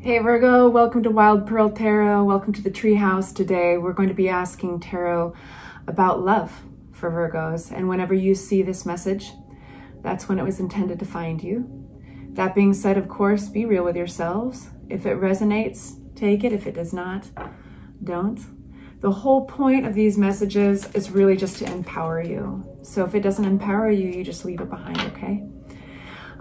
Hey Virgo, welcome to Wild Pearl Tarot. Welcome to the Treehouse. Today we're going to be asking Tarot about love for Virgos. And whenever you see this message, that's when it was intended to find you. That being said, of course, be real with yourselves. If it resonates, take it. If it does not, don't. The whole point of these messages is really just to empower you. So if it doesn't empower you, you just leave it behind, okay?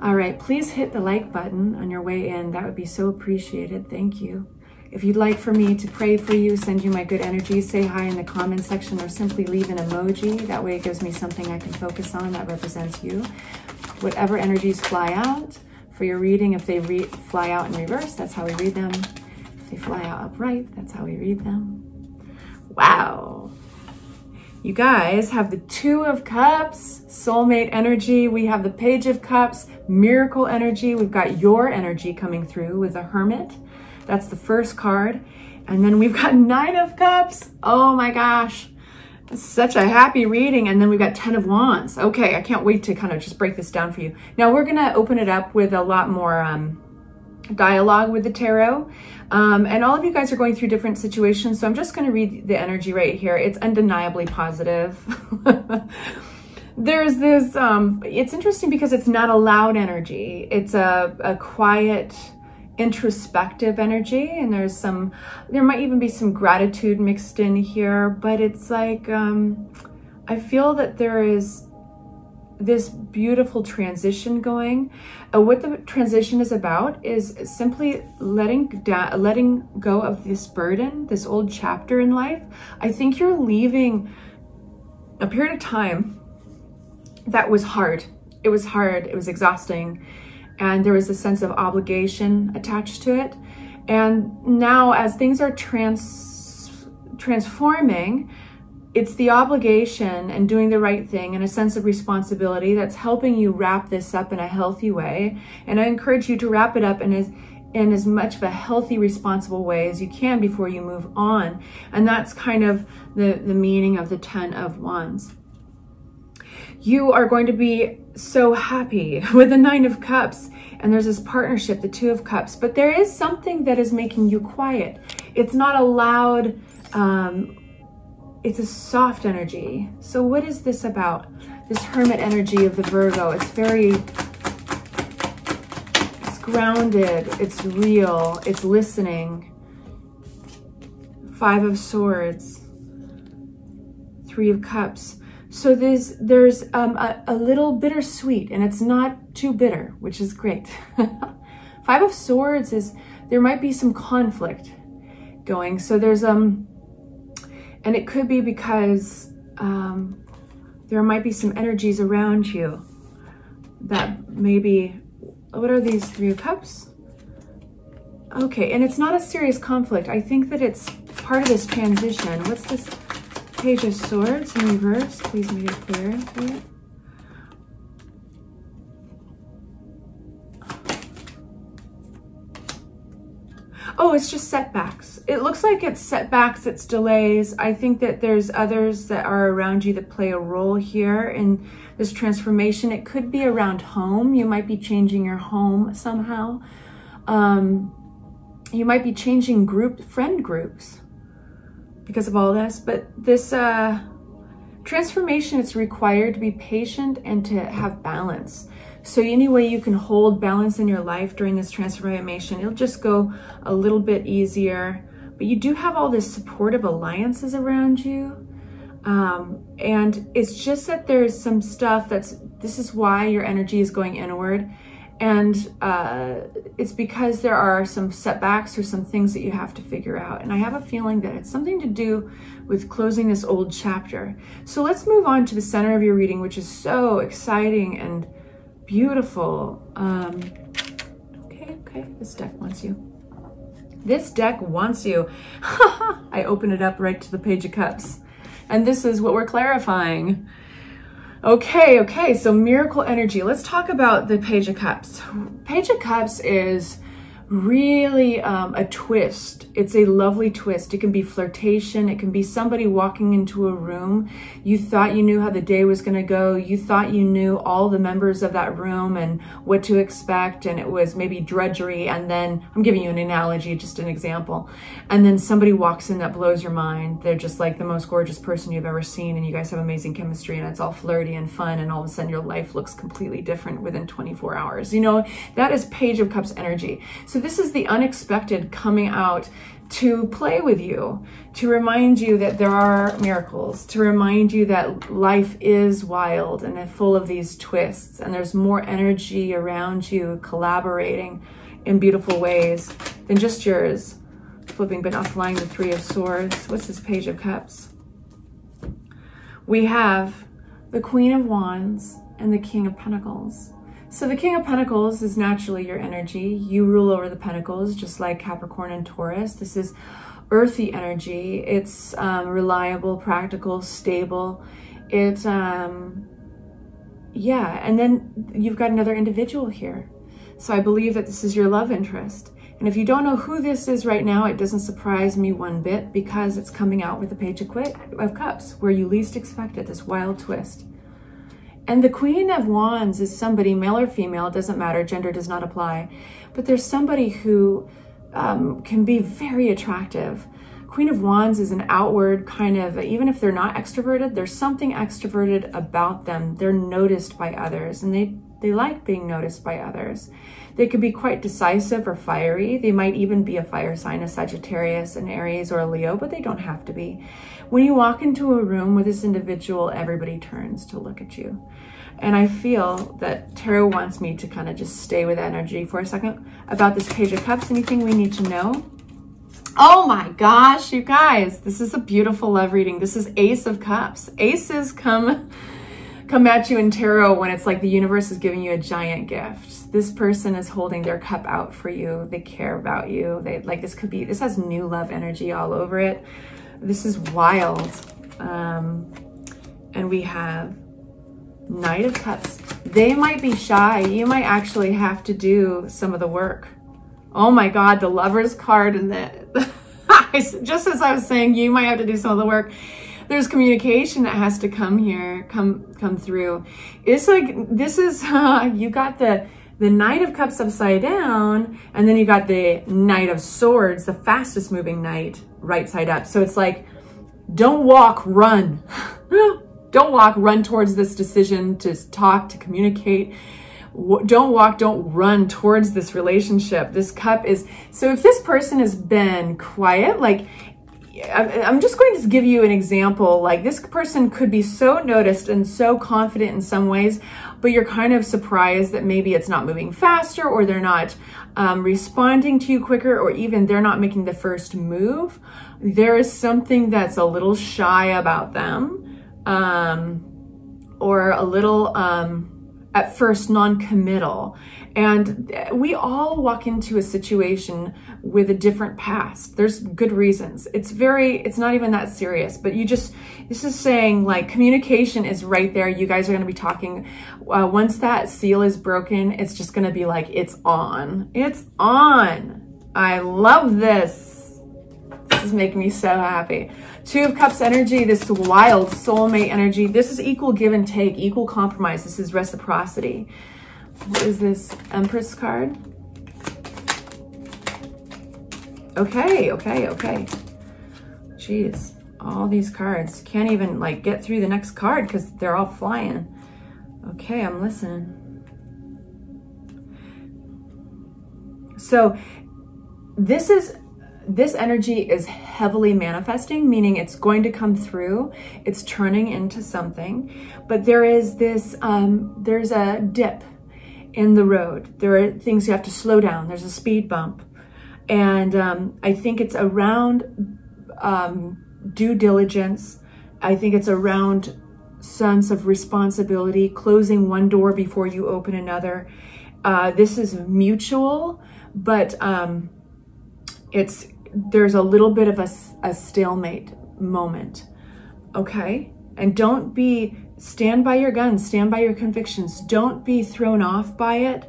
All right, please hit the like button on your way in. That would be so appreciated. Thank you. If you'd like for me to pray for you, send you my good energy, say hi in the comment section, or simply leave an emoji. That way it gives me something I can focus on that represents you. Whatever energies fly out for your reading, if they fly out in reverse, that's how we read them. If they fly out upright, that's how we read them. Wow. You guys have the Two of Cups, soulmate energy. We have the Page of Cups, miracle energy. We've got your energy coming through with the Hermit. That's the first card. And then we've got Nine of Cups. Oh my gosh. It's such a happy reading. And then we've got 10 of Wands. Okay, I can't wait to kind of just break this down for you. Now we're going to open it up with a lot more dialogue with the tarot. And all of you guys are going through different situations. So I'm just going to read the energy right here. It's undeniably positive. There's this, it's interesting because it's not a loud energy. It's a quiet, introspective energy. And there might even be some gratitude mixed in here, but it's like, I feel that there is this beautiful transition going. What the transition is about is simply letting go of this burden, this old chapter in life. I think you're leaving a period of time that was hard. It was hard, it was exhausting, and there was a sense of obligation attached to it. And now as things are transforming, it's the obligation and doing the right thing and a sense of responsibility that's helping you wrap this up in a healthy way. And I encourage you to wrap it up in as much of a healthy, responsible way as you can before you move on. And that's kind of the meaning of the 10 of Wands. You are going to be so happy with the 9 of Cups. And there's this partnership, the 2 of Cups. But there is something that is making you quiet. It's not a loud, it's a soft energy. So what is this about? This Hermit energy of the Virgo. It's grounded, it's real, it's listening. 5 of Swords, 3 of Cups. So there's a little bittersweet, and it's not too bitter, which is great. 5 of Swords is, there might be some conflict going. So there's, and it could be because there might be some energies around you that maybe, what are these 3 of Cups? Okay, and it's not a serious conflict. I think that it's part of this transition. What's this? Page of Swords in reverse. Please make it clear. Oh, it's just setbacks. It looks like it's setbacks, it's delays. I think that there's others that are around you that play a role here in this transformation. It could be around home. You might be changing your home somehow. You might be changing friend groups because of all this. But this transformation, it's required to be patient and to have balance. So any way you can hold balance in your life during this transformation, it'll just go a little bit easier. But you do have all this supportive alliances around you. And it's just that there's some stuff this is why your energy is going inward. And it's because there are some setbacks or some things that you have to figure out. And I have a feeling that it's something to do with closing this old chapter. So let's move on to the center of your reading, which is so exciting and beautiful. Okay, this deck wants you. This deck wants you. I open it up right to the Page of Cups. And this is what we're clarifying. Okay, so miracle energy. Let's talk about the Page of Cups. Page of Cups is really a twist. It's a lovely twist. It can be flirtation. It can be somebody walking into a room. You thought you knew how the day was going to go. You thought you knew all the members of that room and what to expect, and it was maybe drudgery. And then, I'm giving you an analogy, just an example. And then somebody walks in that blows your mind. They're just like the most gorgeous person you've ever seen, and you guys have amazing chemistry, and it's all flirty and fun, and all of a sudden your life looks completely different within 24 hours. You know, that is Page of Cups energy. So this is the unexpected coming out to play with you, to remind you that there are miracles, to remind you that life is wild and full of these twists, and there's more energy around you collaborating in beautiful ways than just yours. Flipping but not flying, the Three of Swords. What's this Page of Cups? We have the Queen of Wands and the King of Pentacles. So the King of Pentacles is naturally your energy. You rule over the Pentacles, just like Capricorn and Taurus. This is earthy energy. It's reliable, practical, stable. It's, yeah, and then you've got another individual here. So I believe that this is your love interest. And if you don't know who this is right now, it doesn't surprise me one bit, because it's coming out with the Page of Cups, where you least expect it, this wild twist. And the Queen of Wands is somebody, male or female, it doesn't matter, gender does not apply, but there's somebody who can be very attractive. Queen of Wands is an outward kind of, even if they're not extroverted, there's something extroverted about them. They're noticed by others, and they like being noticed by others. They could be quite decisive or fiery. They might even be a fire sign, a Sagittarius, an Aries, or a Leo, but they don't have to be. When you walk into a room with this individual, everybody turns to look at you. And I feel that Tarot wants me to kind of just stay with energy for a second about this Page of Cups. Anything we need to know? Oh my gosh, you guys, this is a beautiful love reading. This is Ace of Cups. Aces come at you in tarot when it's like the universe is giving you a giant gift. This person is holding their cup out for you. They care about you. They like, this has new love energy all over it. This is wild. And we have Knight of Cups. They might be shy. You might actually have to do some of the work. Oh my God, the Lovers card, and just as I was saying, you might have to do some of the work. There's communication that has to come here, come through. It's like, this is, you got the Knight of Cups upside down, and then you got the Knight of Swords, the fastest moving knight, right side up. So it's like, don't walk, run. Don't walk, run towards this decision to talk, to communicate. Don't walk, don't run towards this relationship. This cup is, so if this person has been quiet, like, I'm just going to give you an example. Like, this person could be so noticed and so confident in some ways, but you're kind of surprised that maybe it's not moving faster, or they're not responding to you quicker, or even they're not making the first move. There is something that's a little shy about them, or a little, at first, non-committal. And we all walk into a situation with a different past. There's good reasons. It's not even that serious, but this is saying, like, communication is right there. You guys are going to be talking. Once that seal is broken, it's just going to be like, it's on. It's on. I love this. This is making me so happy. Two of Cups energy, this wild soulmate energy. This is equal give and take, equal compromise. This is reciprocity. What is this? Empress card? Okay. Jeez, all these cards. Can't even like get through the next card because they're all flying. Okay, I'm listening. So this energy is heavily manifesting, meaning it's going to come through. It's turning into something, but there is this, there's a dip in the road. There are things you have to slow down. There's a speed bump. And I think it's around due diligence. I think it's around sense of responsibility, closing one door before you open another. This is mutual, but there's a little bit of a stalemate moment, okay? And stand by your guns, stand by your convictions. Don't be thrown off by it.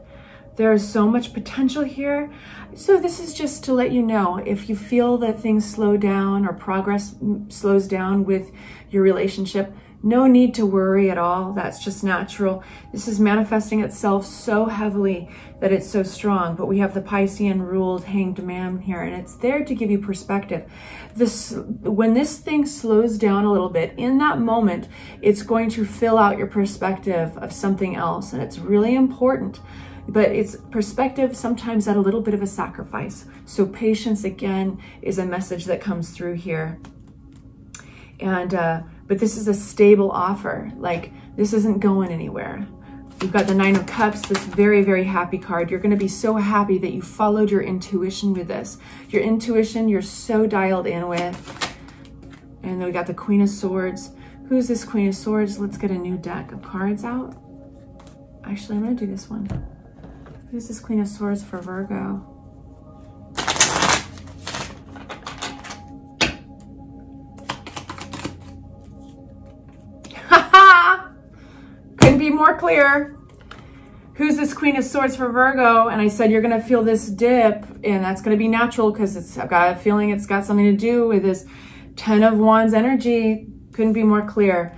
There is so much potential here. So this is just to let you know, if you feel that things slow down or progress slows down with your relationship, no need to worry at all. That's just natural. This is manifesting itself so heavily that it's so strong. But we have the Piscean ruled hanged man here, and it's there to give you perspective. When this thing slows down a little bit, in that moment, it's going to fill out your perspective of something else. And it's really important. But it's perspective sometimes at a little bit of a sacrifice. So patience, again, is a message that comes through here. And, but this is a stable offer. Like, this isn't going anywhere. We've got the Nine of Cups, this very, very happy card. You're going to be so happy that you followed your intuition with this. Your intuition, you're so dialed in with. And then we got the Queen of Swords. Who's this Queen of Swords? Let's get a new deck of cards out. Actually, I'm going to do this one. Who's this Queen of Swords for Virgo? Couldn't be more clear. Who's this Queen of Swords for Virgo? And I said, you're going to feel this dip, and that's going to be natural because I've got a feeling it's got something to do with this 10 of Wands energy. Couldn't be more clear.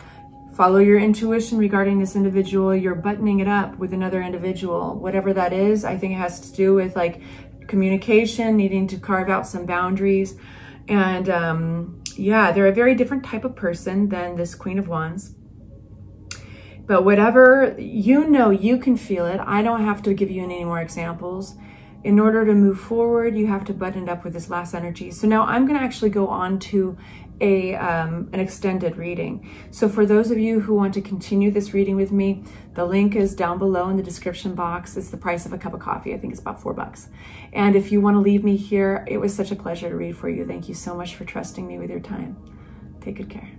Follow your intuition regarding this individual. You're buttoning it up with another individual. Whatever that is, I think it has to do with like communication, needing to carve out some boundaries. And yeah, they're a very different type of person than this Queen of Wands. But whatever, you know, you can feel it. I don't have to give you any more examples. In order to move forward, you have to button it up with this last energy. So now I'm going to actually go on to an extended reading. So for those of you who want to continue this reading with me, the link is down below in the description box. It's the price of a cup of coffee. I think it's about $4. And if you want to leave me here, it was such a pleasure to read for you. Thank you so much for trusting me with your time. Take good care.